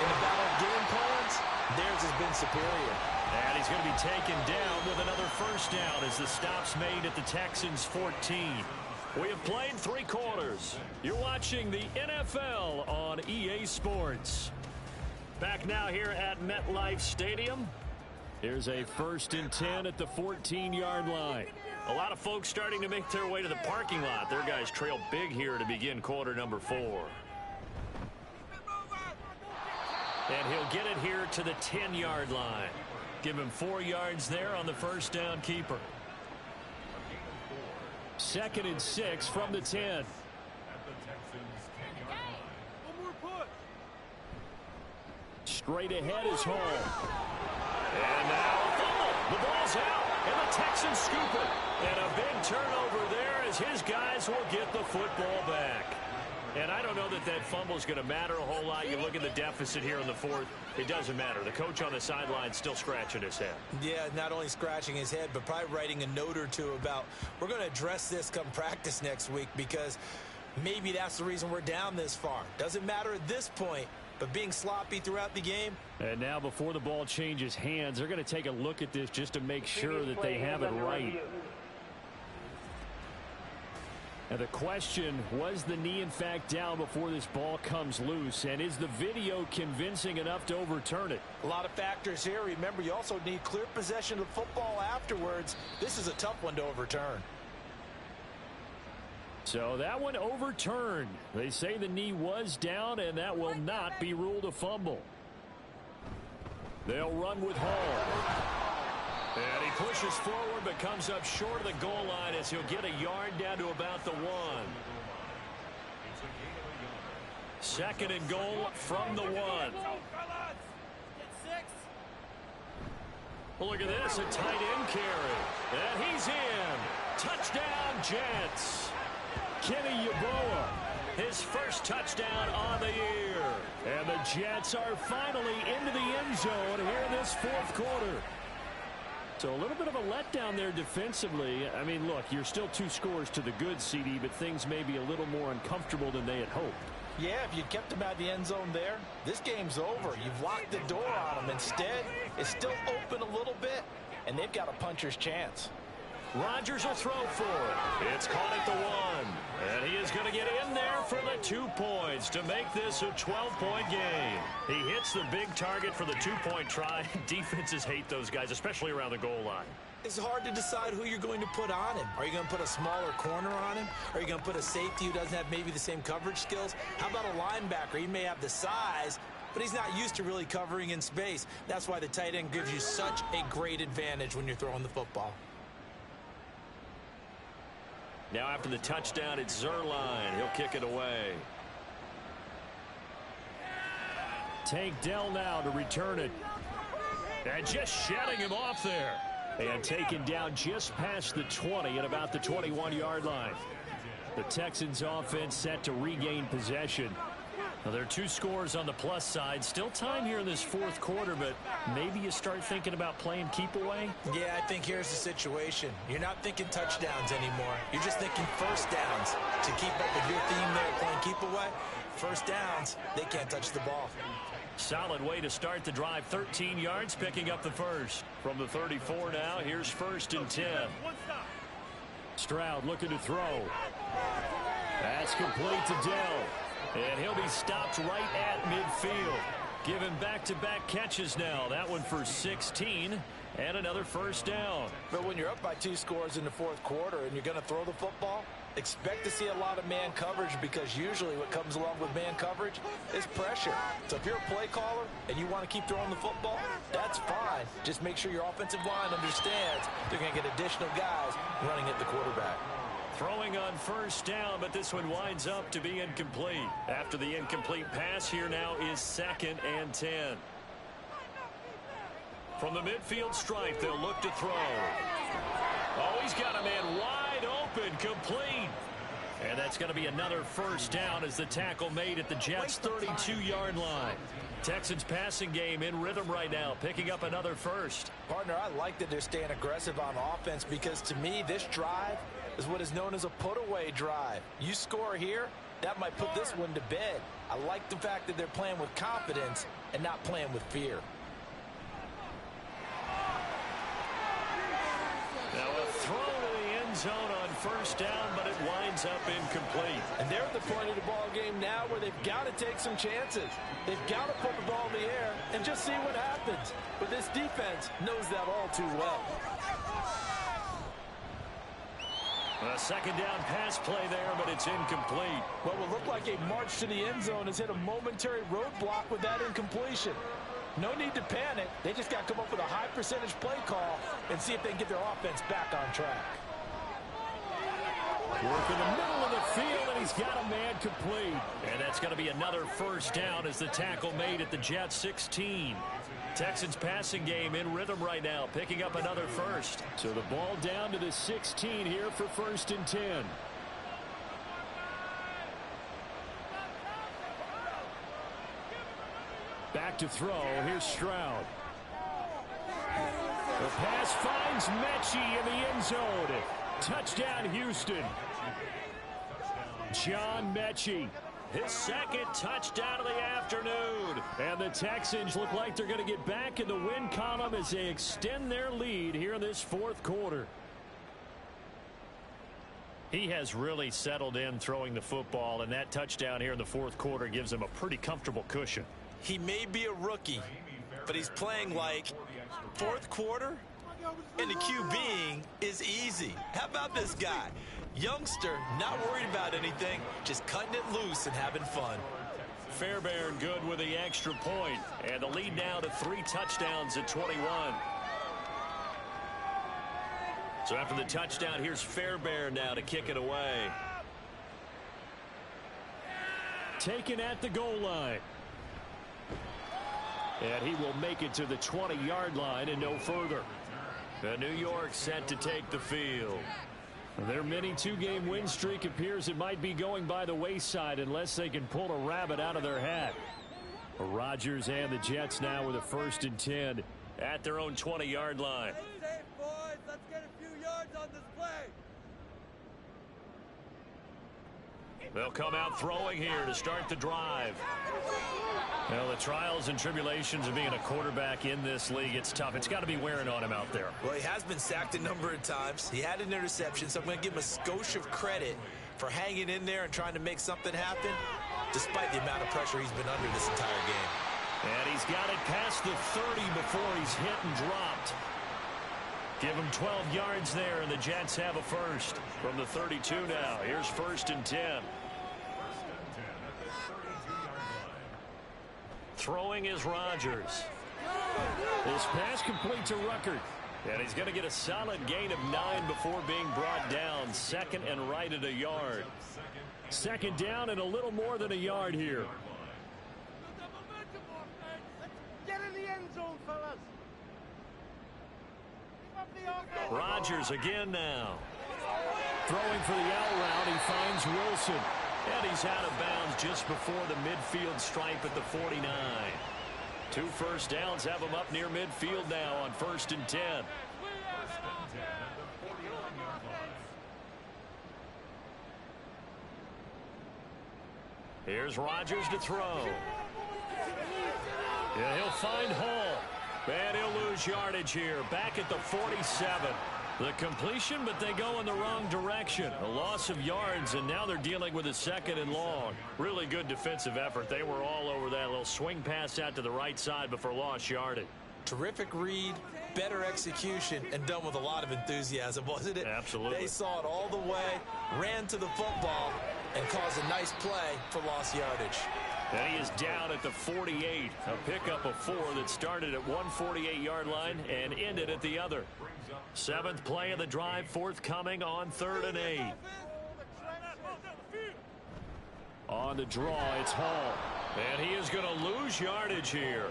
Speaker 2: In the battle of game plans, theirs has been superior.
Speaker 3: And he's going to be taken down with another first down as the stop's made at the Texans 14. We have played 3 quarters. You're watching the NFL on EA Sports. Back now here at MetLife Stadium. Here's a 1st and 10 at the 14-yard line.
Speaker 1: A lot of folks starting to make their way to the parking lot. Their guys trail big here to begin quarter number 4. And he'll get it here to the 10-yard line. Give him 4 yards there on the first down keeper.
Speaker 3: 2nd and 6 from the 10.
Speaker 5: At the Texans 10-yard line.
Speaker 7: One more push.
Speaker 3: Straight ahead is Hall.
Speaker 1: And now a fumble. The ball's out, and the Texans scoop it. And a big turnover there as his guys will get the football back. And I don't know that that fumble is going to matter a whole lot. You look at the deficit here in the 4th. It doesn't matter. The coach on the sideline still scratching his head.
Speaker 2: Yeah, not only scratching his head, but probably writing a note or two about we're going to address this come practice next week because maybe that's the reason we're down this far. Doesn't matter at this point, but being sloppy throughout the game.
Speaker 3: And now before the ball changes hands, they're going to take a look at this just to make sure that they have it right. And the question, was the knee in fact down before this ball comes loose? And is the video convincing enough to overturn it?
Speaker 2: A lot of factors here. Remember, you also need clear possession of the football afterwards. This is a tough one to overturn.
Speaker 3: So that one overturned. They say the knee was down, and that will not be ruled a fumble. They'll run with Hall.
Speaker 1: And he pushes forward but comes up short of the goal line as he'll get a yard down to about the 1. 2nd and goal from the 1. Well, look at this, a tight end carry. And he's in. Touchdown, Jets.
Speaker 3: Kenny Yeboah,
Speaker 1: His first touchdown on the year.
Speaker 3: and the Jets are finally into the end zone here in this 4th quarter. So a little bit of a letdown there defensively. I mean, look, you're still 2 scores to the good, CD, but things may be a little more uncomfortable than they had hoped.
Speaker 2: Yeah, if you kept them out of the end zone there, this game's over. You've locked the door on them. Instead, it's still open a little bit, and they've got a puncher's chance.
Speaker 1: Rodgers will throw for it. It's caught at the 1. And he is going to get in there for the 2 points to make this a 12-point game. He hits the big target for the 2-point try. Defenses hate those guys, especially around the goal line.
Speaker 2: It's hard to decide who you're going to put on him. Are you going to put a smaller corner on him? Are you going to put a safety who doesn't have maybe the same coverage skills? How about a linebacker? He may have the size, but he's not used to really covering in space. That's why the tight end gives you such a great advantage when you're throwing the football.
Speaker 1: Now after the touchdown, it's Zerline. He'll kick it away.
Speaker 3: Tank Dell now to return it.
Speaker 1: And just shutting him off there.
Speaker 3: And taken down just past the 20 at about the 21-yard line. The Texans offense set to regain possession.
Speaker 1: Well, there are 2 scores on the plus side. Still time here in this 4th quarter, but maybe you start thinking about playing keep away.
Speaker 2: Yeah, I think here's the situation. You're not thinking touchdowns anymore. You're just thinking first downs. To keep up with your theme there, playing keep away, first downs, they can't touch the ball.
Speaker 1: Solid way to start the drive. 13 yards, picking up the first. From the 34 now, here's 1st and 10.
Speaker 3: Stroud looking to throw. That's complete to Dell.
Speaker 1: And he'll be stopped right at midfield. Given back-to-back catches now. That one for 16 and another first down.
Speaker 2: But when you're up by 2 scores in the 4th quarter and you're going to throw the football, expect to see a lot of man coverage because usually what comes along with man coverage is pressure. So if you're a play caller and you want to keep throwing the football, that's fine. Just make sure your offensive line understands they're going to get additional guys running at the quarterback.
Speaker 1: Throwing on first down, but this one winds up to be incomplete. After the incomplete pass, here now is 2nd and 10. From the midfield stripe, they'll look to throw. Oh, he's got a man wide open, complete. And that's going to be another first down as the tackle made at the Jets' 32-yard line. Texans passing game in rhythm right now, picking up another first.
Speaker 2: Partner, I like that they're staying aggressive on offense because to me, this drive is what is known as a put-away drive. You score here, that might put this one to bed. I like the fact that they're playing with confidence and not playing with fear.
Speaker 1: end zone on first down, but it winds up incomplete.
Speaker 4: And they're at the point of the ball game now where they've got to take some chances. They've got to put the ball in the air and just see what happens. But this defense knows that all too well.
Speaker 1: A second down pass play there, but it's incomplete.
Speaker 4: What will look like a march to the end zone has hit a momentary roadblock with that incompletion. No need to panic. They just got to come up with a high percentage play call and see if they can get their offense back on track.
Speaker 1: Work in the middle of the field, and he's got a man complete. And that's going to be another first down as the tackle made at the Jets 16. Texans passing game in rhythm right now, picking up another first.
Speaker 3: So the ball down to the 16 here for 1st and 10. Back to throw. Here's Stroud. The pass finds Mechie in the end zone. Touchdown, Houston. John Mechie.
Speaker 1: His second touchdown of the afternoon.
Speaker 3: And the Texans look like they're going to get back in the win column as they extend their lead here in this 4th quarter.
Speaker 1: He has really settled in throwing the football, and that touchdown here in the 4th quarter gives him a pretty comfortable cushion.
Speaker 2: He may be a rookie, but he's playing like 4th quarter, and the QBing is easy. How about this guy? Youngster, not worried about anything, just cutting it loose and having fun.
Speaker 1: Fairbairn good with the extra point, and the lead now to 3 touchdowns at 21. So after the touchdown, here's Fairbairn now to kick it away.
Speaker 3: Taken at the goal line. And he will make it to the 20-yard line and no further.
Speaker 1: The New York set to take the field.
Speaker 3: Their mini 2-game win streak appears it might be going by the wayside unless they can pull a rabbit out of their hat. Rodgers and the Jets now with a 1st and 10
Speaker 1: at their own 20-yard line.
Speaker 7: Safe, boys. Let's get a few yards on this play.
Speaker 1: They'll come out throwing here to start the drive. Well, the trials and tribulations of being a quarterback in this league, it's tough. It's got to be wearing on him out there.
Speaker 2: Well, he has been sacked a number of times. He had an interception, so I'm going to give him a skosh of credit for hanging in there and trying to make something happen, despite the amount of pressure he's been under this entire game.
Speaker 1: And he's got it past the 30 before he's hit and dropped. Give him 12 yards there, and the Jets have a first from the 32 now. Here's 1st and 10. Throwing is Rodgers.
Speaker 3: This pass complete to Ruckert.
Speaker 1: And he's going to get a solid gain of 9 before being brought down. 2nd and right at a yard.
Speaker 3: 2nd down and a little more than a yard here.
Speaker 7: Get in the end zone, fellas.
Speaker 1: Rodgers again now.
Speaker 3: Throwing for the out route, he finds Wilson.
Speaker 1: And he's out of bounds just before the midfield stripe at the 49. 2 first downs have him up near midfield now on 1st and 10. Here's Rodgers to throw. Yeah, he'll find Hall. And he'll lose yardage here. Back at the 47. The completion, but they go in the wrong direction. A loss of yards, and now they're dealing with a 2nd and long. Really good defensive effort. They were all over that little swing pass out to the right side before lost yardage.
Speaker 2: Terrific read, better execution, and done with a lot of enthusiasm, wasn't it?
Speaker 1: Absolutely.
Speaker 2: They saw it all the way, ran to the football, and caused a nice play for lost yardage.
Speaker 1: And he is down at the 48. A pickup of 4 that started at one 48-yard line and ended at the other. 7th play of the drive forthcoming on 3rd and 8.
Speaker 3: On the draw, it's Hall.
Speaker 1: And he is going to lose yardage here.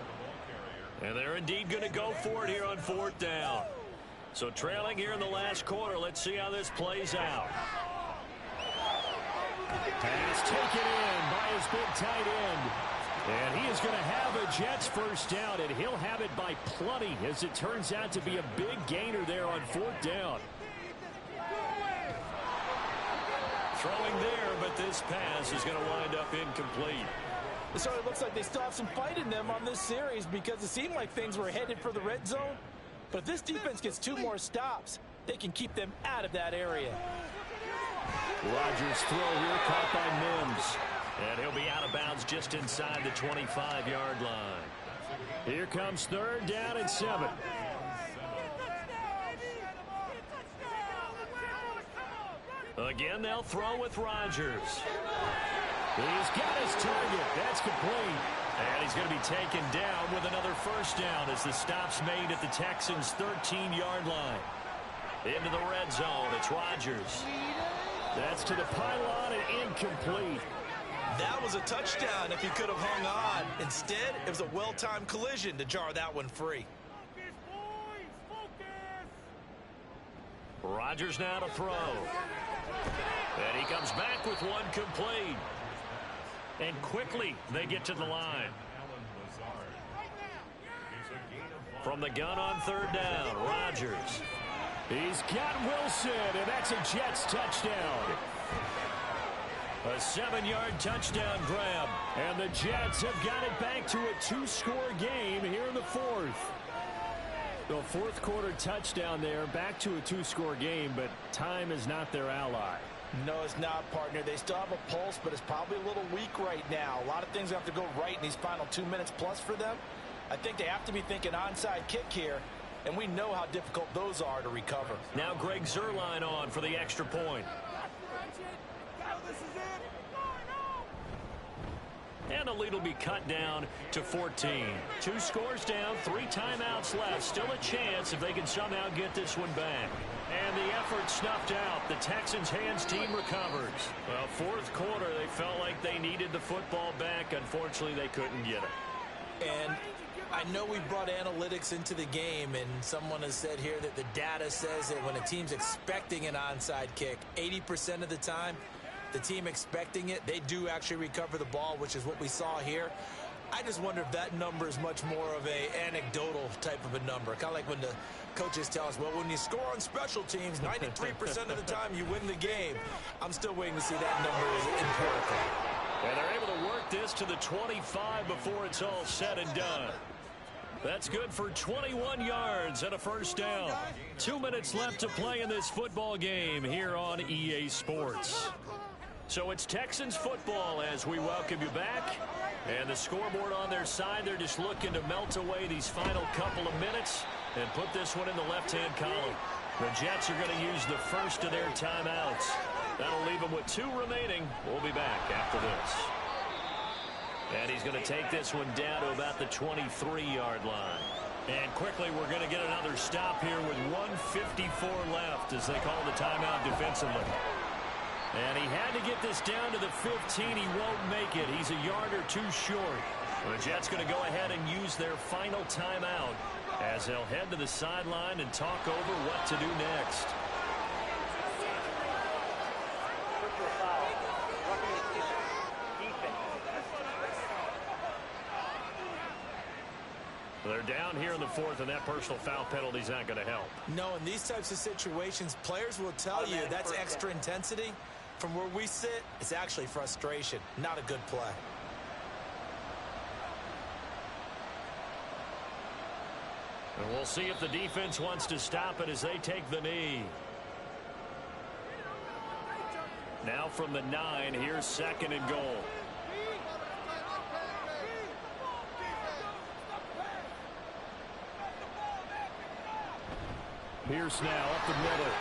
Speaker 1: And they're indeed going to go for it here on 4th down. So trailing here in the last quarter. Let's see how this plays out.
Speaker 3: Pass taken in by his big tight end. And he is going to have a Jets first down, and he'll have it by plenty as it turns out to be a big gainer there on 4th down.
Speaker 1: Throwing there, but this pass is going to wind up incomplete.
Speaker 4: It certainly looks like they still have some fight in them on this series because it seemed like things were headed for the red zone. But if this defense gets 2 more stops,
Speaker 2: they can keep them out of that area.
Speaker 3: Rodgers' throw here caught by Mims.
Speaker 1: And he'll be out of bounds just inside the 25-yard line.
Speaker 3: Here comes 3rd down and 7.
Speaker 1: Again, they'll throw with Rodgers.
Speaker 3: He's got his target. That's complete.
Speaker 1: And he's going to be taken down with another 1st down as the stop's made at the Texans' 13-yard line. Into the red zone, it's Rodgers.
Speaker 3: That's to the pylon and incomplete.
Speaker 2: That was a touchdown if he could have hung on. Instead, it was a well-timed collision to jar that one free.
Speaker 1: Rodgers now to throw. And he comes back with one complete. And quickly they get to the line. From the gun on 3rd down, Rodgers.
Speaker 3: He's got Wilson, and that's a Jets touchdown.
Speaker 1: A 7-yard touchdown grab.
Speaker 3: And the Jets have got it back to a 2-score game here in the 4th. The 4th quarter touchdown there, back to a 2-score game, but time is not their ally.
Speaker 2: No, it's not, partner. They still have a pulse, but it's probably a little weak right now. A lot of things have to go right in these final 2 minutes plus for them. I think they have to be thinking onside kick here, and we know how difficult those are to recover.
Speaker 1: Now Greg Zuerlein on for the extra point. And the lead will be cut down to 14. 2 scores down, 3 timeouts left. Still a chance if they can somehow get this one back. And the effort snuffed out. The Texans' hands team recovers. Well, 4th quarter, they felt like they needed the football back. Unfortunately, they couldn't get it.
Speaker 2: And I know we brought analytics into the game, and someone has said here that the data says that when a team's expecting an onside kick, 80% of the time, the team expecting it, they do actually recover the ball, which is what we saw here. I just wonder if that number is much more of a anecdotal type of a number. Kind of like when the coaches tell us, well, when you score on special teams, 93% of the time you win the game. I'm still waiting to see that number is empirical.
Speaker 1: And they're able to work this to the 25 before it's all said and done. That's good for 21 yards and a 1st down. 2 minutes left to play in this football game here on EA Sports. So it's Texans football as we welcome you back. And the scoreboard on their side, they're just looking to melt away these final couple of minutes and put this one in the left-hand column. The Jets are going to use the first of their timeouts. That'll leave them with 2 remaining. We'll be back after this. And he's going to take this one down to about the 23-yard line. And quickly, we're going to get another stop here with 1:54 left as they call the timeout defensively. And he had to get this down to the 15. He won't make it. He's a yard or 2 short. The Jets going to go ahead and use their final timeout as they'll head to the sideline and talk over what to do next. They're down here in the 4th, and that personal foul penalty is not going to help.
Speaker 2: No, in these types of situations, players will tell you that's extra intensity. From where we sit, it's actually frustration, not a good play.
Speaker 1: And we'll see if the defense wants to stop it as they take the knee. Now from the 9, here's 2nd and goal.
Speaker 3: Pierce now up the middle.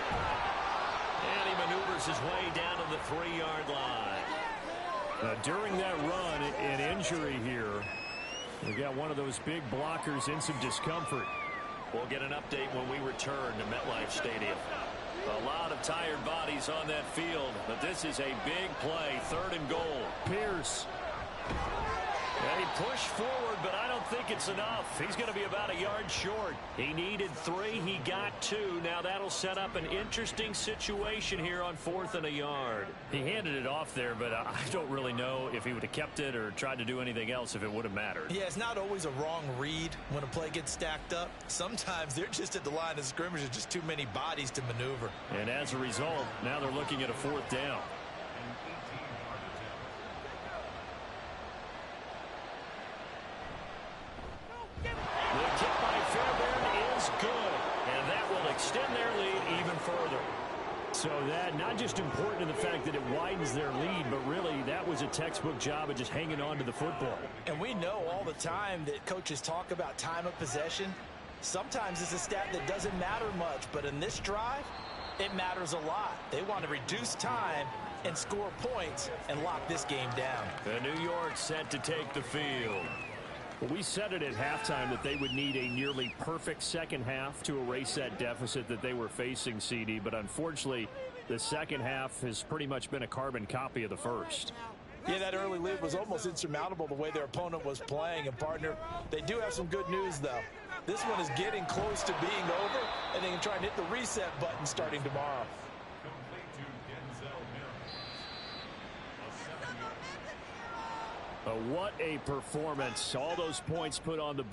Speaker 1: And he maneuvers his way down to the 3-yard line.
Speaker 3: During that run, an injury here. We got one of those big blockers in some discomfort.
Speaker 1: We'll get an update when we return to MetLife Stadium. A lot of tired bodies on that field, but this is a big play. 3rd and goal.
Speaker 3: Pierce.
Speaker 1: And he pushed forward, but I don't think it's enough. He's going to be about a yard short. He needed 3. He got 2. Now that'll set up an interesting situation here on 4th and a yard.
Speaker 3: He handed it off there, but I don't really know if he would have kept it or tried to do anything else if it would have mattered.
Speaker 2: Yeah, it's not always a wrong read when a play gets stacked up. Sometimes they're just at the line of scrimmage. There's just too many bodies to maneuver.
Speaker 3: And as a result, now they're looking at a 4th down.
Speaker 1: The kick by Fairbairn is good, and that will extend their lead even further.
Speaker 3: So that not just important in the fact that it widens their lead, but really that was a textbook job of just hanging on to the football.
Speaker 2: And we know all the time that coaches talk about time of possession. Sometimes it's a stat that doesn't matter much, but in this drive, it matters a lot. They want to reduce time and score points and lock this game down.
Speaker 1: The New York set to take the field.
Speaker 3: We said it at halftime that they would need a nearly perfect second half to erase that deficit that they were facing, CD. But unfortunately, the second half has pretty much been a carbon copy of the first.
Speaker 2: Yeah, that early lead was almost insurmountable the way their opponent was playing. And, partner, they do have some good news, though. This one is getting close to being over, and they can try and hit the reset button starting tomorrow.
Speaker 3: What a performance. All those points put on the board.